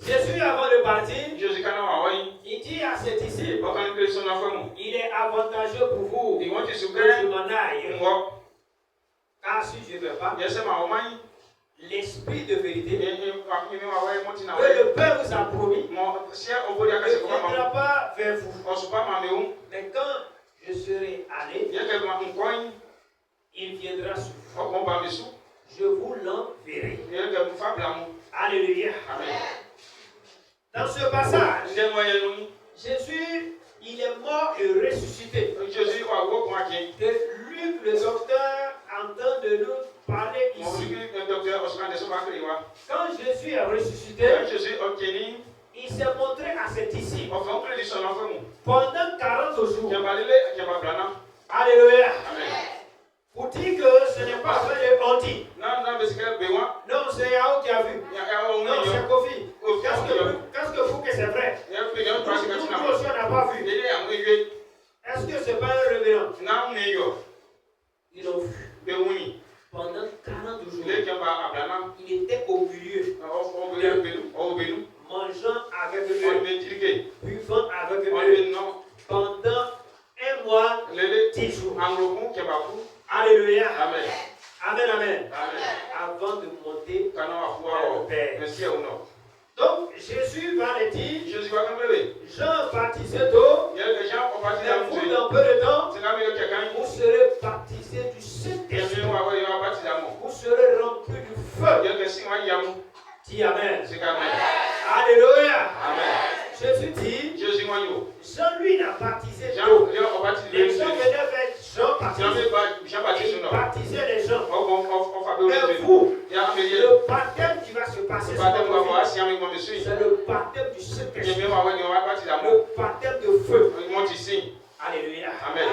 Jésus, avant de partir, il dit à ses disciples, il est avantageux pour vous que je m'en aille. Car si je ne vais pas, l'esprit de vérité que le Père vous a promis ne viendra pas vers vous. Mais quand je serai allé, il viendra sur vous. Je vous l'enverrai. Alléluia. Dans ce passage, Jésus, il est mort et ressuscité. Que Luc, le docteur, entend de nous parler ici. Quand Jésus est ressuscité, il s'est montré à ses disciples pendant 40 jours. Alléluia. Pour dire que ce n'est pas fait de honte. Non, c'est Yahoo qui a vu. Non, c'est Kofi. Qu'est-ce que vous que c'est vrai? Nous aussi, on n'a pas vu. Est-ce que c'est pas un révérend? Ils l'ont vu. Pendant 40 jours, il était au milieu, mangeant avec eux, buvant avec eux, pendant un mois, 10 jours. Alléluia. Amen. Amen, amen. Avant de monter vers le Père. Donc, Jésus va le dire, Jean baptisait d'eau, mais vous, dans peu de temps, vous serez baptisés du Saint-Esprit. Vous serez remplis du feu. Dis Amen. Alléluia. Jésus dit, Jean lui n'a baptisé d'eau. Les gens venaient vers Jean baptisé. Il baptisait les gens. Mais vous, le baptême qui va se passer, c'est le baptême du Saint-Esprit. Le baptême de feu. Alléluia. Amen.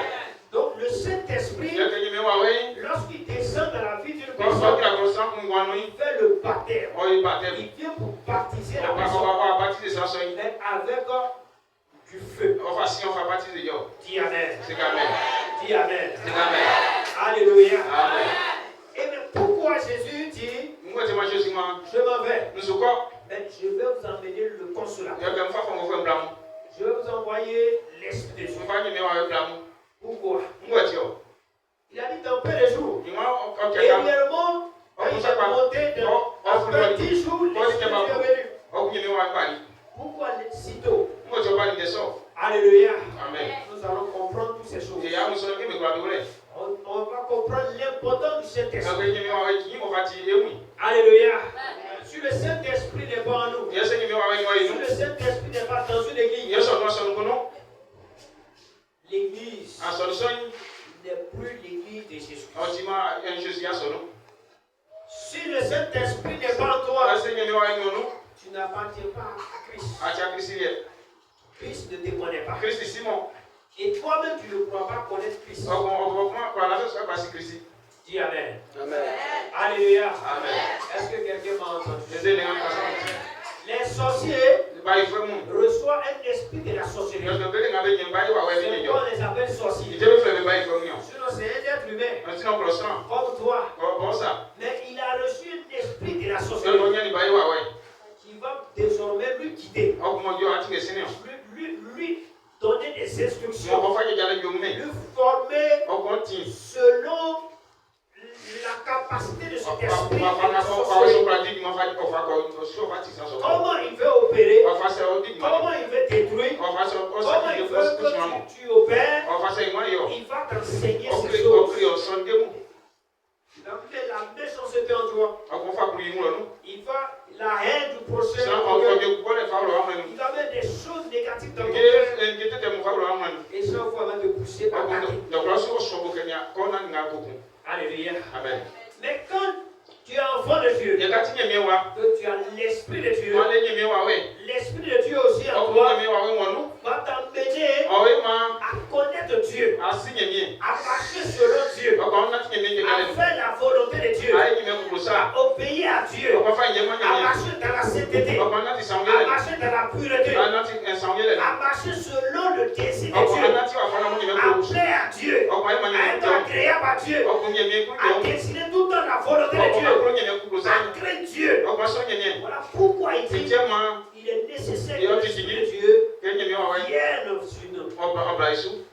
Donc le Saint-Esprit, lorsqu'il descend dans la vie d'une personne, il fait le baptême. Il vient pour baptiser la personne, mais avec du feu. Dis Amen. Dis Amen. Alléluia. Et mais pourquoi Jésus dit, je m'en vais, mais je vais vous emmener le consolateur. Je vais vous envoyer l'Esprit de Dieu. Pourquoi? Il a dit dans peu de jours. Et réellement, quand il est monté après 10 jours, l'Esprit est venu. Pourquoi sitôt? Alléluia. Amen. Nous allons comprendre toutes ces choses. On va comprendre l'importance du Saint-Esprit. Alléluia. Si le Saint-Esprit n'est pas en nous, si le Saint-Esprit n'est pas dans une église, l'église n'est plus l'église de Jésus. Si le Saint-Esprit n'est pas en toi, tu n'appartiens pas à Christ. Christ ne te connaît pas. Et toi-même, tu ne crois pas connaître Christ. Dis Amen. Alléluia. Est-ce que quelqu'un m'a entendu? Les sorciers reçoivent un esprit de la sorcellerie. C'est pourquoi on les appelle sorciers. Sinon, c'est un être humain comme toi. Mais il a reçu un esprit de la sorcellerie qui va désormais lui quitter. Lui donner des instructions, lui former selon la capacité de cet esprit. Comment il veut opérer, comment il veut détruire, comment il veut que tu opères, il va t'enseigner ces choses. Il va mettre la méchanceté en toi. Il va la haine du prochain. Il va mettre des choses négatives dans ton cœur. Et chaque fois, il va te pousser à attaquer. Alléluia. Amen. Mais quand tu es enfant de Dieu, que tu as l'Esprit de Dieu, l'Esprit de Dieu aussi en toi va t'amener à connaître Dieu, à marcher selon Dieu, à faire la volonté de Dieu, à obéir à Dieu, à marcher dans la sainteté, à marcher dans la pureté, à marcher selon le désir de Dieu, à plaire à Dieu, à être agréable à Dieu, à décider tout le temps la volonté de Dieu, à craindre Dieu. Voilà pourquoi il dit, il est nécessaire que l'Esprit de Dieu vienne sur nous.